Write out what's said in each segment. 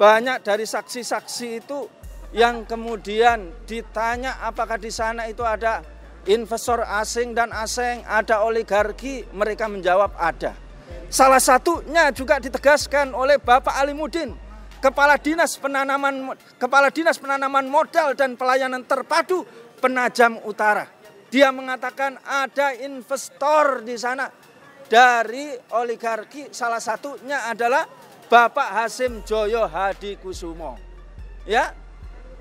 banyak dari saksi-saksi itu yang kemudian ditanya apakah di sana itu ada investor asing dan asing, ada oligarki, mereka menjawab ada. Salah satunya juga ditegaskan oleh Bapak Alimuddin, Kepala Dinas Penanaman Modal dan Pelayanan Terpadu Penajam Utara. Dia mengatakan ada investor di sana dari oligarki, salah satunya adalah Bapak Hasim Joyo Hadikusumo. Ya.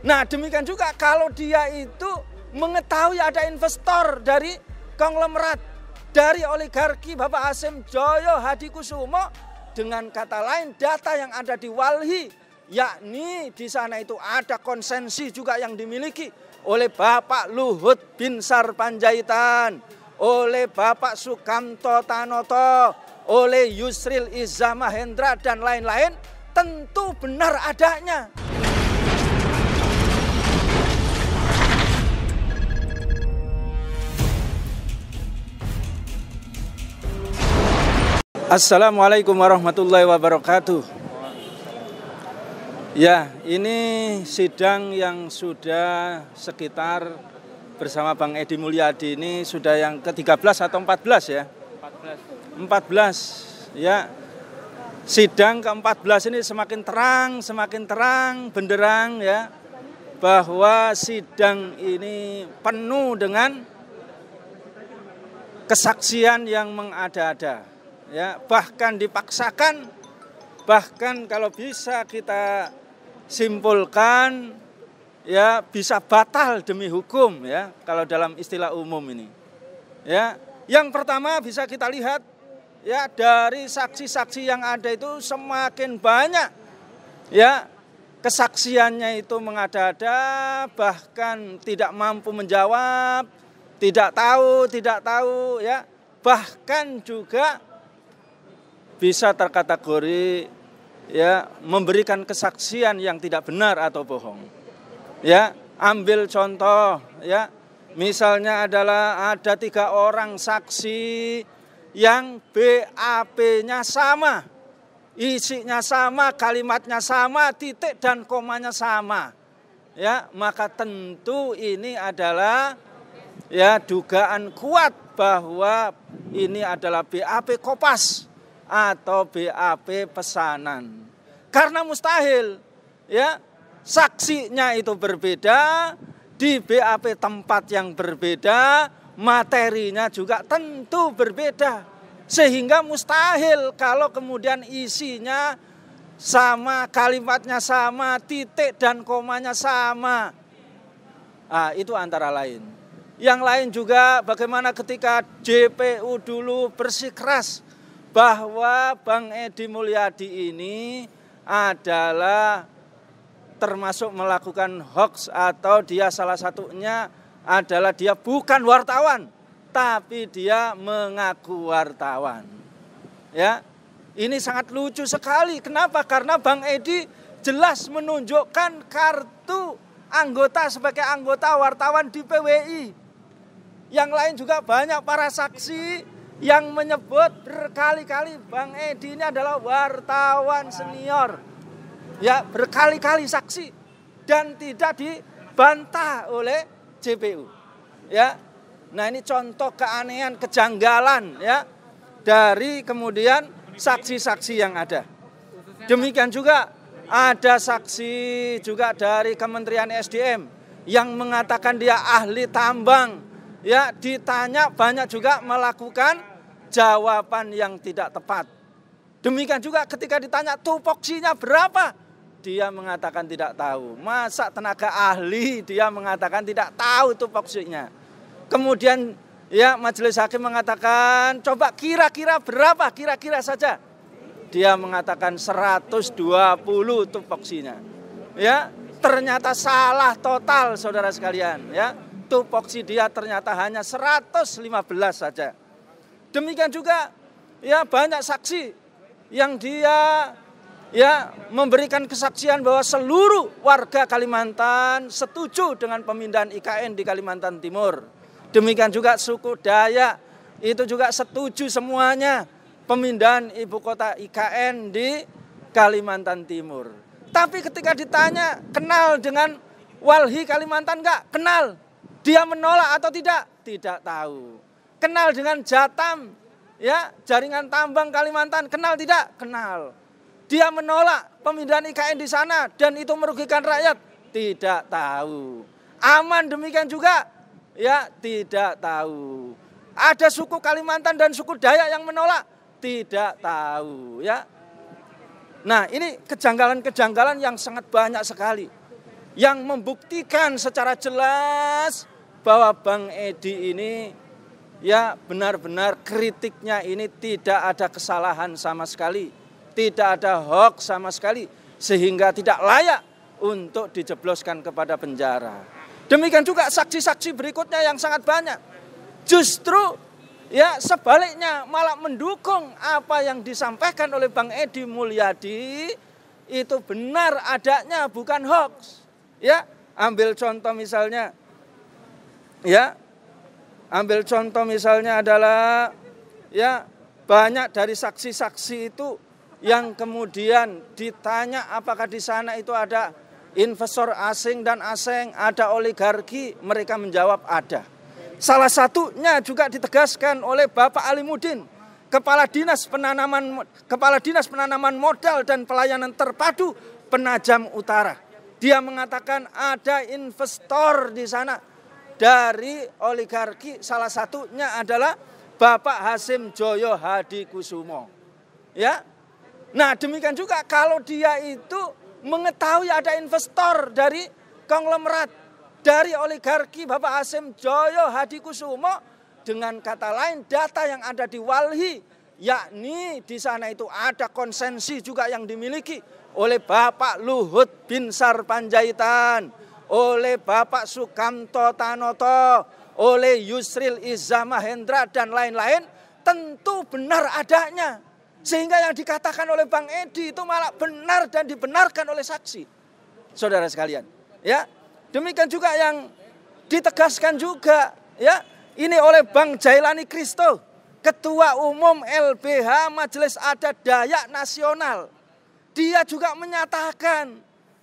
Nah, demikian juga kalau dia itu mengetahui ada investor dari konglomerat, dari oligarki Bapak Hasim Joyo Hadikusumo, dengan kata lain data yang ada di Walhi, yakni di sana itu ada konsensi juga yang dimiliki oleh Bapak Luhut Binsar Panjaitan, oleh Bapak Sukamto Tanoto, oleh Yusril Iza Mahendra dan lain-lain, tentu benar adanya. Assalamualaikum warahmatullahi wabarakatuh. Ya, ini sidang yang sudah sekitar bersama Bang Edi Mulyadi ini sudah yang ke-13 atau 14 ya? 14 ya. Sidang ke-14 ini semakin terang benderang ya, bahwa sidang ini penuh dengan kesaksian yang mengada-ada. Ya, bahkan dipaksakan, bahkan kalau bisa kita simpulkan ya bisa batal demi hukum ya kalau dalam istilah umum ini. Ya, yang pertama bisa kita lihat ya dari saksi-saksi yang ada itu semakin banyak ya kesaksiannya itu mengada-ada, bahkan tidak mampu menjawab, tidak tahu ya, bahkan juga bisa terkategori ya memberikan kesaksian yang tidak benar atau bohong. Ya, ambil contoh ya, misalnya adalah ada 3 orang saksi yang BAP-nya sama, isinya sama, kalimatnya sama, titik dan komanya sama. Ya, maka tentu ini adalah ya dugaan kuat bahwa ini adalah BAP kopas atau BAP pesanan. Karena mustahil ya saksinya itu berbeda, di BAP tempat yang berbeda, materinya juga tentu berbeda. Sehingga mustahil kalau kemudian isinya sama, kalimatnya sama, titik dan komanya sama. Nah, itu antara lain. Yang lain juga bagaimana ketika JPU dulu bersikeras bahwa Bang Edi Mulyadi ini adalah termasuk melakukan hoax, atau dia salah satunya adalah dia bukan wartawan, tapi dia mengaku wartawan. Ya, ini sangat lucu sekali. Kenapa? Karena Bang Edi jelas menunjukkan kartu anggota sebagai anggota wartawan di PWI. Yang lain juga banyak para saksi yang menyebut berkali-kali Bang Edi ini adalah wartawan senior. Ya, berkali-kali saksi dan tidak dibantah oleh JPU. Ya. Nah, ini contoh keanehan, kejanggalan ya dari kemudian saksi-saksi yang ada. Demikian juga ada saksi juga dari Kementerian SDM yang mengatakan dia ahli tambang. Ya, ditanya banyak juga melakukan jawaban yang tidak tepat. Demikian juga ketika ditanya tupoksinya berapa, dia mengatakan tidak tahu. Masa tenaga ahli dia mengatakan tidak tahu tupoksinya. Kemudian ya majelis hakim mengatakan coba kira-kira berapa, kira-kira saja. Dia mengatakan 120 tupoksinya. Ya, ternyata salah total saudara sekalian ya. Tupoksi dia ternyata hanya 115 saja. Demikian juga ya banyak saksi yang dia ya memberikan kesaksian bahwa seluruh warga Kalimantan setuju dengan pemindahan IKN di Kalimantan Timur. Demikian juga suku Dayak itu juga setuju semuanya pemindahan ibu kota IKN di Kalimantan Timur. Tapi ketika ditanya kenal dengan Walhi Kalimantan enggak? Kenal. Dia menolak atau tidak? Tidak tahu. Kenal dengan Jatam, ya, jaringan tambang Kalimantan, kenal tidak? Kenal. Dia menolak pemindahan IKN di sana dan itu merugikan rakyat? Tidak tahu. Aman demikian juga? Ya, tidak tahu. Ada suku Kalimantan dan suku Dayak yang menolak? Tidak tahu, ya. Nah, ini kejanggalan-kejanggalan yang sangat banyak sekali yang membuktikan secara jelas bahwa Bang Edi ini ya benar-benar kritiknya ini tidak ada kesalahan sama sekali, tidak ada hoax sama sekali, sehingga tidak layak untuk dijebloskan kepada penjara. Demikian juga saksi-saksi berikutnya yang sangat banyak. Justru ya sebaliknya malah mendukung apa yang disampaikan oleh Bang Edi Mulyadi itu benar adanya, bukan hoax. Ya, ambil contoh misalnya, ya, ambil contoh misalnya adalah ya banyak dari saksi-saksi itu yang kemudian ditanya apakah di sana itu ada investor asing dan asing, ada oligarki, mereka menjawab ada. Salah satunya juga ditegaskan oleh Bapak Alimuddin, Kepala Dinas Penanaman Modal dan Pelayanan Terpadu Penajam Utara. Dia mengatakan ada investor di sana dari oligarki, salah satunya adalah Bapak Hasim Joyo Hadikusumo. Ya. Nah, demikian juga kalau dia itu mengetahui ada investor dari konglomerat, dari oligarki Bapak Hasim Joyo Hadikusumo, dengan kata lain data yang ada di Walhi, yakni di sana itu ada konsensi juga yang dimiliki oleh Bapak Luhut Binsar Panjaitan, oleh Bapak Sukamto Tanoto, oleh Yusril Izzah Mahendra dan lain-lain, tentu benar adanya. Sehingga yang dikatakan oleh Bang Edi itu malah benar dan dibenarkan oleh saksi. Saudara sekalian, ya. Demikian juga yang ditegaskan juga, ya, ini oleh Bang Jailani Kristo, Ketua Umum LBH Majelis Adat Dayak Nasional. Dia juga menyatakan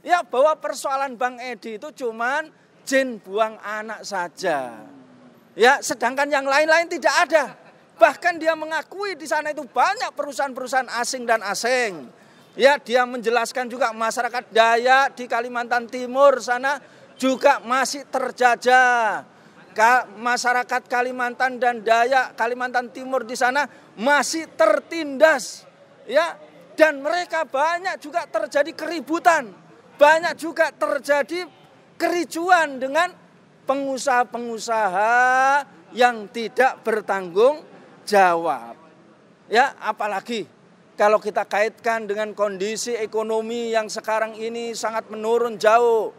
ya bahwa persoalan Bang Edi itu cuman jin buang anak saja. Ya, sedangkan yang lain-lain tidak ada. Bahkan dia mengakui di sana itu banyak perusahaan-perusahaan asing dan asing. Ya, dia menjelaskan juga masyarakat Dayak di Kalimantan Timur sana juga masih terjajah. Masyarakat Kalimantan dan Dayak Kalimantan Timur di sana masih tertindas. Ya, dan mereka banyak juga terjadi keributan, banyak juga terjadi kericuan dengan pengusaha-pengusaha yang tidak bertanggung jawab. Ya, apalagi kalau kita kaitkan dengan kondisi ekonomi yang sekarang ini sangat menurun jauh.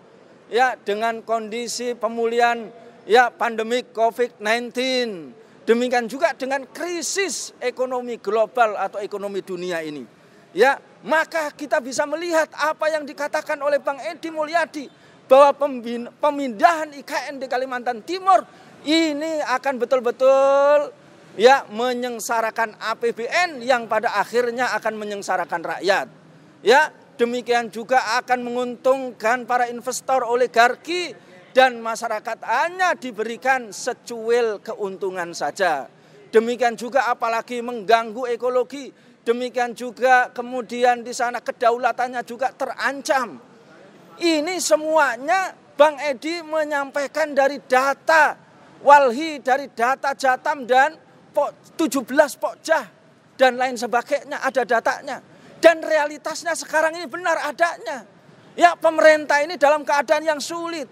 Ya, dengan kondisi pemulihan ya pandemik COVID-19. Demikian juga dengan krisis ekonomi global atau ekonomi dunia ini. Ya, maka kita bisa melihat apa yang dikatakan oleh Bang Edi Mulyadi bahwa pemindahan IKN di Kalimantan Timur ini akan betul-betul ya menyengsarakan APBN yang pada akhirnya akan menyengsarakan rakyat. Ya, demikian juga akan menguntungkan para investor oligarki dan masyarakat hanya diberikan secuil keuntungan saja. Demikian juga apalagi mengganggu ekologi. Demikian juga kemudian di sana kedaulatannya juga terancam. Ini semuanya Bang Edi menyampaikan dari data Walhi, dari data Jatam dan 17 Pokjah dan lain sebagainya, ada datanya. Dan realitasnya sekarang ini benar adanya. Ya, pemerintah ini dalam keadaan yang sulit.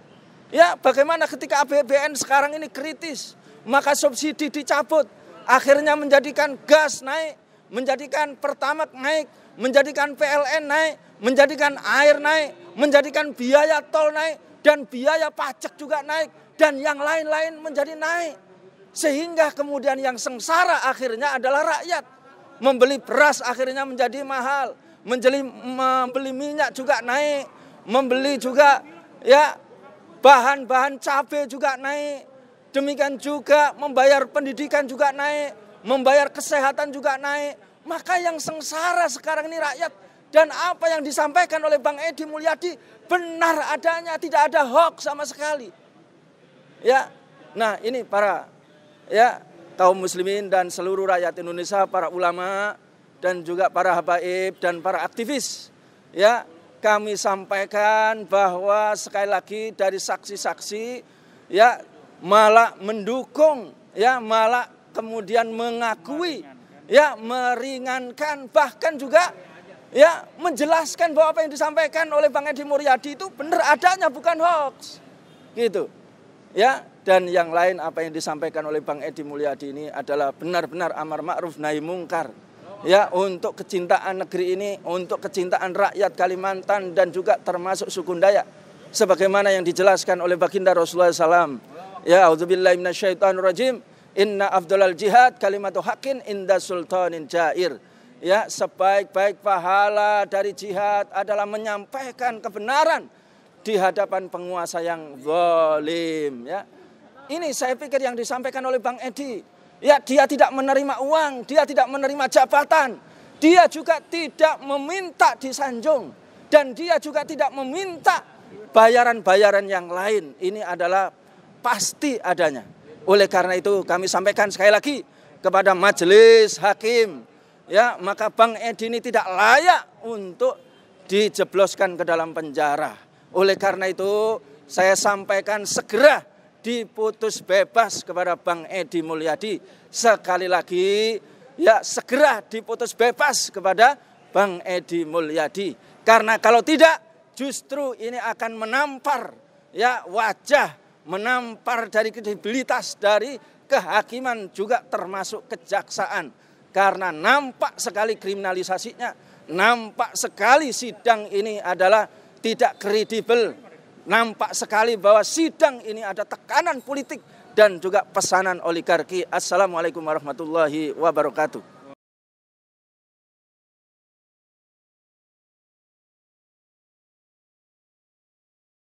Ya, bagaimana ketika APBN sekarang ini kritis, maka subsidi dicabut, akhirnya menjadikan gas naik, menjadikan Pertamax naik, menjadikan PLN naik, menjadikan air naik, menjadikan biaya tol naik, dan biaya pajak juga naik, dan yang lain-lain menjadi naik. Sehingga kemudian yang sengsara akhirnya adalah rakyat. Membeli beras akhirnya menjadi mahal, membeli minyak juga naik, membeli juga ya bahan-bahan cabai juga naik. Demikian juga membayar pendidikan juga naik, membayar kesehatan juga naik. Maka yang sengsara sekarang ini rakyat Dan apa yang disampaikan oleh Bang Edi Mulyadi benar adanya, tidak ada hoax sama sekali. Ya, nah ini para kaum muslimin dan seluruh rakyat Indonesia, para ulama dan juga para habaib dan para aktivis. Ya, kami sampaikan bahwa sekali lagi dari saksi-saksi malah mendukung, malah kemudian mengakui, meringankan, bahkan juga menjelaskan bahwa apa yang disampaikan oleh Bang Edi Mulyadi itu benar adanya, bukan hoax. Gitu. Ya, dan yang lain apa yang disampaikan oleh Bang Edi Mulyadi ini adalah benar-benar amar ma'ruf nahi mungkar. Ya, untuk kecintaan negeri ini, untuk kecintaan rakyat Kalimantan dan juga termasuk suku Dayak. Sebagaimana yang dijelaskan oleh baginda Rasulullah SAW. Ya, auzubillahi minasyaitonirrajim. Inna afdalal jihad kalimatu haqqin inda sultanin jair. Ya, sebaik-baik pahala dari jihad adalah menyampaikan kebenaran di hadapan penguasa yang zalim. Ya, ini saya pikir yang disampaikan oleh Bang Edi. Ya, dia tidak menerima uang, dia tidak menerima jabatan, dia juga tidak meminta disanjung, dan dia juga tidak meminta bayaran-bayaran yang lain. Ini adalah pasti adanya. Oleh karena itu kami sampaikan sekali lagi kepada majelis hakim, ya, maka Bang Edi ini tidak layak untuk dijebloskan ke dalam penjara. Oleh karena itu saya sampaikan segera diputus bebas kepada Bang Edi Mulyadi. Sekali lagi, ya, segera diputus bebas kepada Bang Edi Mulyadi. Karena kalau tidak, justru ini akan menampar, ya, wajah, menampar dari kredibilitas dari kehakiman juga termasuk kejaksaan. Karena nampak sekali kriminalisasinya, nampak sekali sidang ini adalah tidak kredibel. Nampak sekali bahwa sidang ini ada tekanan politik dan juga pesanan oligarki. Assalamualaikum warahmatullahi wabarakatuh.